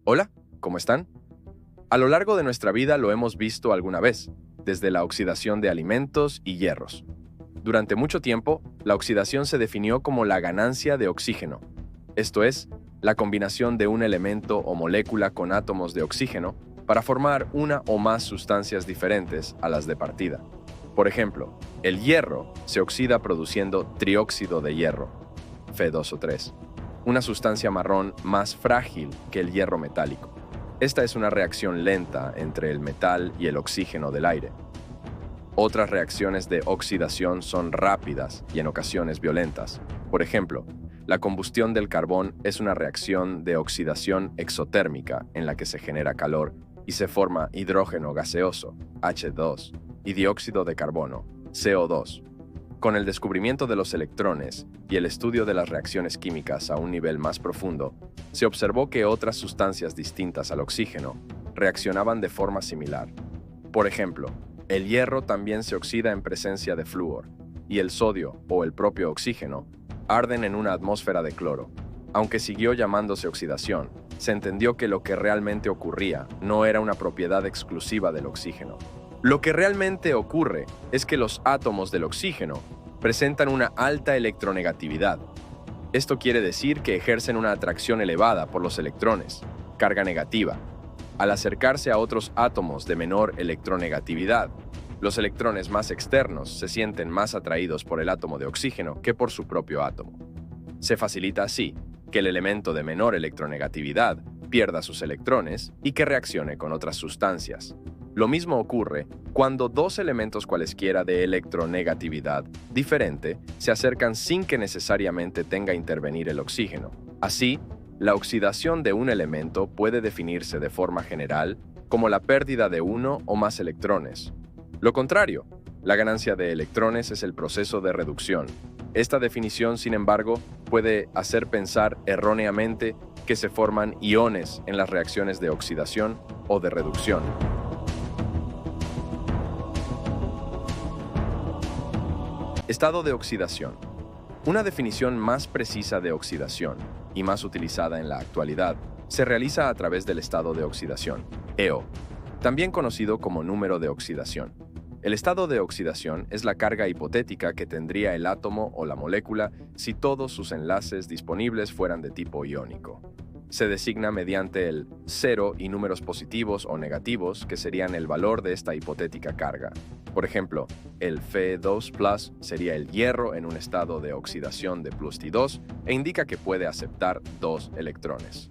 Hola, ¿cómo están? A lo largo de nuestra vida lo hemos visto alguna vez, desde la oxidación de alimentos y hierros. Durante mucho tiempo, la oxidación se definió como la ganancia de oxígeno, esto es, la combinación de un elemento o molécula con átomos de oxígeno para formar una o más sustancias diferentes a las de partida. Por ejemplo, el hierro se oxida produciendo trióxido de hierro, Fe2O3, una sustancia marrón más frágil que el hierro metálico. Esta es una reacción lenta entre el metal y el oxígeno del aire. Otras reacciones de oxidación son rápidas y en ocasiones violentas. Por ejemplo, la combustión del carbón es una reacción de oxidación exotérmica en la que se genera calor y se forma hidrógeno gaseoso, H2, y dióxido de carbono, CO2. Con el descubrimiento de los electrones y el estudio de las reacciones químicas a un nivel más profundo, se observó que otras sustancias distintas al oxígeno reaccionaban de forma similar. Por ejemplo, el hierro también se oxida en presencia de flúor, y el sodio o el propio oxígeno arden en una atmósfera de cloro. Aunque siguió llamándose oxidación, se entendió que lo que realmente ocurría no era una propiedad exclusiva del oxígeno. Lo que realmente ocurre es que los átomos del oxígeno presentan una alta electronegatividad. Esto quiere decir que ejercen una atracción elevada por los electrones, carga negativa. Al acercarse a otros átomos de menor electronegatividad, los electrones más externos se sienten más atraídos por el átomo de oxígeno que por su propio átomo. Se facilita así que el elemento de menor electronegatividad pierda sus electrones y que reaccione con otras sustancias. Lo mismo ocurre cuando dos elementos cualesquiera de electronegatividad diferente se acercan sin que necesariamente tenga que intervenir el oxígeno. Así, la oxidación de un elemento puede definirse de forma general como la pérdida de uno o más electrones. Lo contrario, la ganancia de electrones es el proceso de reducción. Esta definición, sin embargo, puede hacer pensar erróneamente que se forman iones en las reacciones de oxidación o de reducción. Estado de oxidación. Una definición más precisa de oxidación, y más utilizada en la actualidad, se realiza a través del estado de oxidación, EO, también conocido como número de oxidación. El estado de oxidación es la carga hipotética que tendría el átomo o la molécula si todos sus enlaces disponibles fueran de tipo iónico. Se designa mediante el 0 y números positivos o negativos, que serían el valor de esta hipotética carga. Por ejemplo, el Fe2+ sería el hierro en un estado de oxidación de +2 e indica que puede aceptar 2 electrones.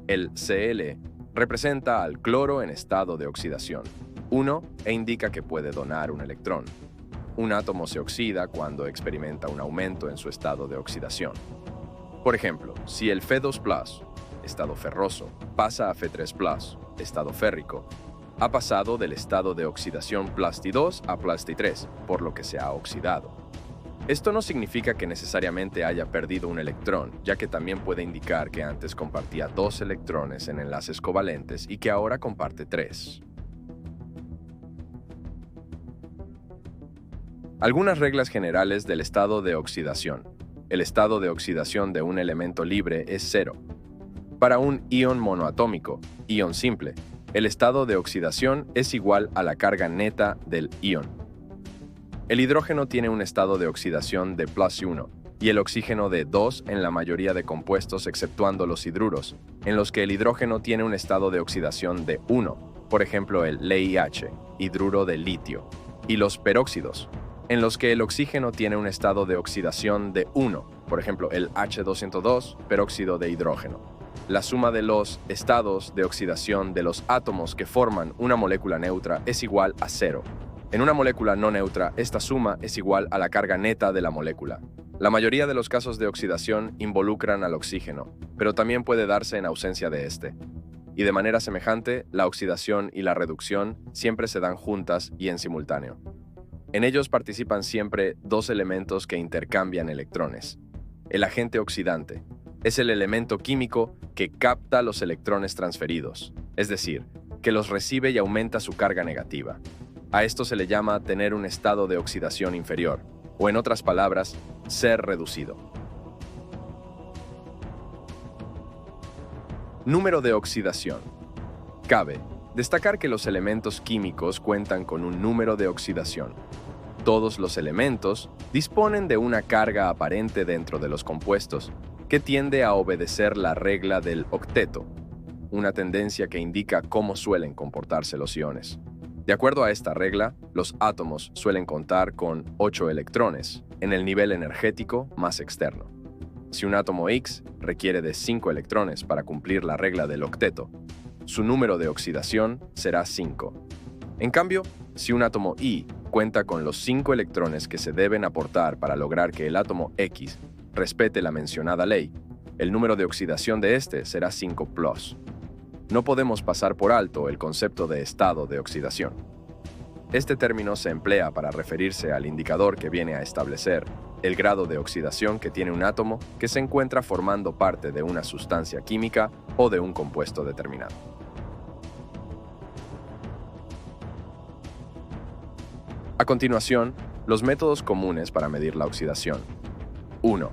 El Cl representa al cloro en estado de oxidación 1 e indica que puede donar un electrón. Un átomo se oxida cuando experimenta un aumento en su estado de oxidación. Por ejemplo, si el Fe2+, estado ferroso, pasa a Fe3+, estado férrico, ha pasado del estado de oxidación +2 a +3, por lo que se ha oxidado. Esto no significa que necesariamente haya perdido un electrón, ya que también puede indicar que antes compartía 2 electrones en enlaces covalentes y que ahora comparte 3. Algunas reglas generales del estado de oxidación. El estado de oxidación de un elemento libre es 0. Para un ion monoatómico, ion simple, el estado de oxidación es igual a la carga neta del ion. El hidrógeno tiene un estado de oxidación de +1 y el oxígeno de 2 en la mayoría de compuestos exceptuando los hidruros, en los que el hidrógeno tiene un estado de oxidación de 1, por ejemplo el LiH, hidruro de litio, y los peróxidos, en los que el oxígeno tiene un estado de oxidación de 1, por ejemplo el H202, peróxido de hidrógeno. La suma de los estados de oxidación de los átomos que forman una molécula neutra es igual a 0. En una molécula no neutra, esta suma es igual a la carga neta de la molécula. La mayoría de los casos de oxidación involucran al oxígeno, pero también puede darse en ausencia de este. Y de manera semejante, la oxidación y la reducción siempre se dan juntas y en simultáneo. En ellos participan siempre dos elementos que intercambian electrones. El agente oxidante es el elemento químico que capta los electrones transferidos, es decir, que los recibe y aumenta su carga negativa. A esto se le llama tener un estado de oxidación inferior, o en otras palabras, ser reducido. Número de oxidación. Cabe destacar que los elementos químicos cuentan con un número de oxidación. Todos los elementos disponen de una carga aparente dentro de los compuestos, que tiende a obedecer la regla del octeto, una tendencia que indica cómo suelen comportarse los iones. De acuerdo a esta regla, los átomos suelen contar con 8 electrones en el nivel energético más externo. Si un átomo X requiere de 5 electrones para cumplir la regla del octeto, su número de oxidación será 5. En cambio, si un átomo Y cuenta con los 5 electrones que se deben aportar para lograr que el átomo X respete la mencionada ley, el número de oxidación de este será 5+. No podemos pasar por alto el concepto de estado de oxidación. Este término se emplea para referirse al indicador que viene a establecer el grado de oxidación que tiene un átomo que se encuentra formando parte de una sustancia química o de un compuesto determinado. A continuación, los métodos comunes para medir la oxidación. 1.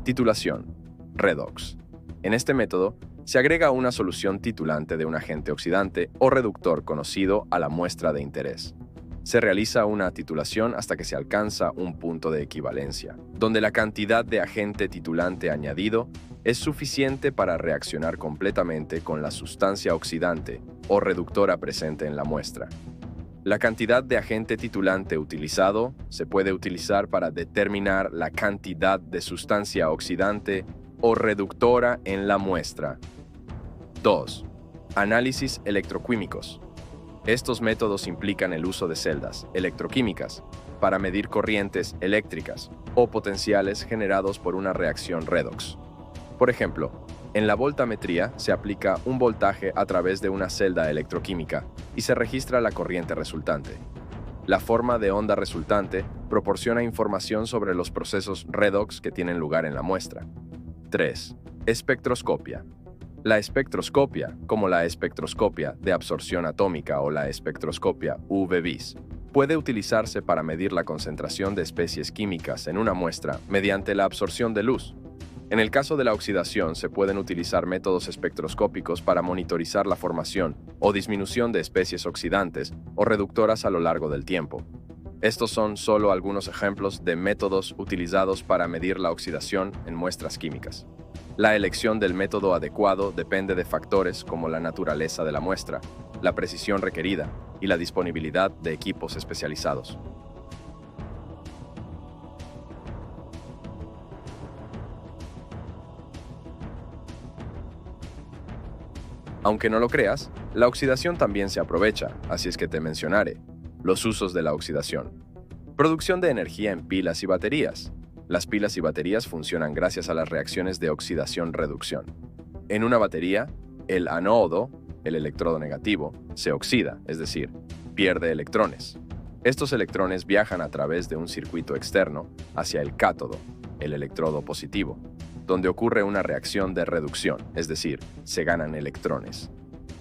Titulación. Redox. En este método, se agrega una solución titulante de un agente oxidante o reductor conocido a la muestra de interés. Se realiza una titulación hasta que se alcanza un punto de equivalencia, donde la cantidad de agente titulante añadido es suficiente para reaccionar completamente con la sustancia oxidante o reductora presente en la muestra. La cantidad de agente titulante utilizado se puede utilizar para determinar la cantidad de sustancia oxidante o reductora en la muestra. 2. Análisis electroquímicos. Estos métodos implican el uso de celdas electroquímicas para medir corrientes eléctricas o potenciales generados por una reacción redox. Por ejemplo, en la voltametría se aplica un voltaje a través de una celda electroquímica y se registra la corriente resultante. La forma de onda resultante proporciona información sobre los procesos redox que tienen lugar en la muestra. 3. Espectroscopia. La espectroscopia, como la espectroscopia de absorción atómica o la espectroscopia UV-Vis, puede utilizarse para medir la concentración de especies químicas en una muestra mediante la absorción de luz. En el caso de la oxidación, se pueden utilizar métodos espectroscópicos para monitorizar la formación o disminución de especies oxidantes o reductoras a lo largo del tiempo. Estos son solo algunos ejemplos de métodos utilizados para medir la oxidación en muestras químicas. La elección del método adecuado depende de factores como la naturaleza de la muestra, la precisión requerida y la disponibilidad de equipos especializados. Aunque no lo creas, la oxidación también se aprovecha, así es que te mencionaré los usos de la oxidación. Producción de energía en pilas y baterías. Las pilas y baterías funcionan gracias a las reacciones de oxidación-reducción. En una batería, el ánodo, el electrodo negativo, se oxida, es decir, pierde electrones. Estos electrones viajan a través de un circuito externo hacia el cátodo, el electrodo positivo, donde ocurre una reacción de reducción, es decir, se ganan electrones.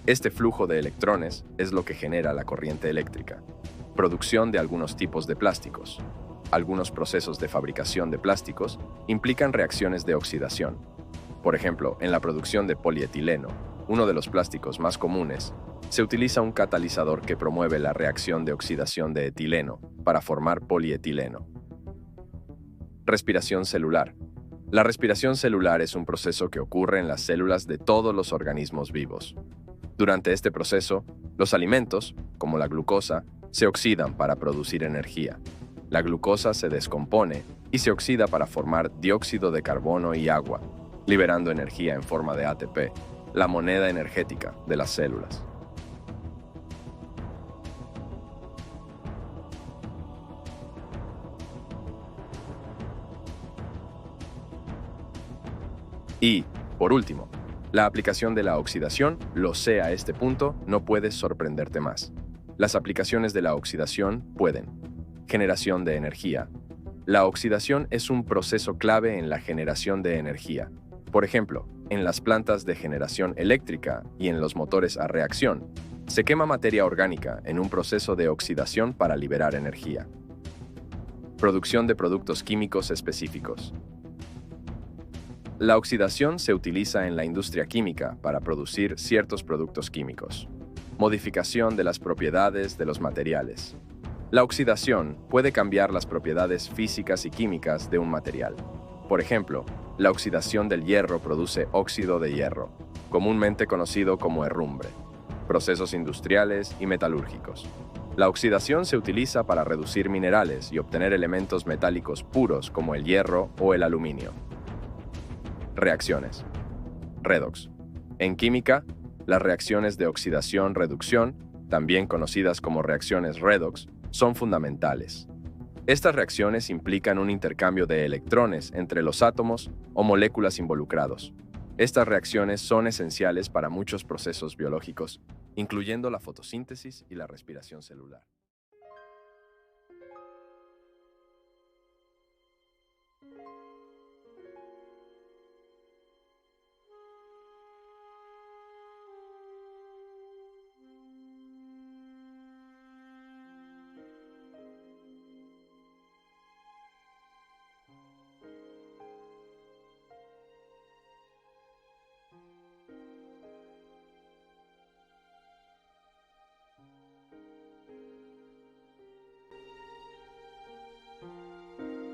Este flujo de electrones es lo que genera la corriente eléctrica. Producción de algunos tipos de plásticos. Algunos procesos de fabricación de plásticos implican reacciones de oxidación. Por ejemplo, en la producción de polietileno, uno de los plásticos más comunes, se utiliza un catalizador que promueve la reacción de oxidación de etileno para formar polietileno. Respiración celular. La respiración celular es un proceso que ocurre en las células de todos los organismos vivos. Durante este proceso, los alimentos, como la glucosa, se oxidan para producir energía. La glucosa se descompone y se oxida para formar dióxido de carbono y agua, liberando energía en forma de ATP, la moneda energética de las células. Y, por último, la aplicación de la oxidación, lo sé a este punto, no puede sorprenderte más. Las aplicaciones de la oxidación pueden: generación de energía. La oxidación es un proceso clave en la generación de energía. Por ejemplo, en las plantas de generación eléctrica y en los motores a reacción, se quema materia orgánica en un proceso de oxidación para liberar energía. Producción de productos químicos específicos. La oxidación se utiliza en la industria química para producir ciertos productos químicos. Modificación de las propiedades de los materiales. La oxidación puede cambiar las propiedades físicas y químicas de un material. Por ejemplo, la oxidación del hierro produce óxido de hierro, comúnmente conocido como herrumbre, procesos industriales y metalúrgicos. La oxidación se utiliza para reducir minerales y obtener elementos metálicos puros como el hierro o el aluminio. Reacciones. Redox. En química, las reacciones de oxidación-reducción, también conocidas como reacciones redox, son fundamentales. Estas reacciones implican un intercambio de electrones entre los átomos o moléculas involucrados. Estas reacciones son esenciales para muchos procesos biológicos, incluyendo la fotosíntesis y la respiración celular.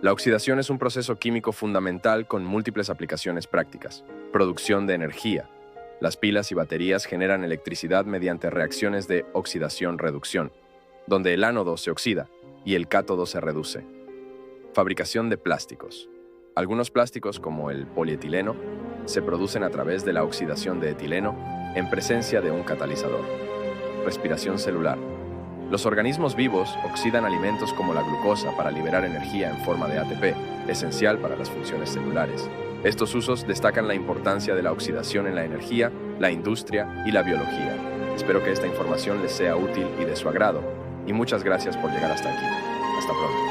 La oxidación es un proceso químico fundamental con múltiples aplicaciones prácticas. Producción de energía. Las pilas y baterías generan electricidad mediante reacciones de oxidación-reducción, donde el ánodo se oxida y el cátodo se reduce. Fabricación de plásticos. Algunos plásticos, como el polietileno, se producen a través de la oxidación de etileno en presencia de un catalizador. Respiración celular. Los organismos vivos oxidan alimentos como la glucosa para liberar energía en forma de ATP, esencial para las funciones celulares. Estos usos destacan la importancia de la oxidación en la energía, la industria y la biología. Espero que esta información les sea útil y de su agrado, y muchas gracias por llegar hasta aquí. Hasta pronto.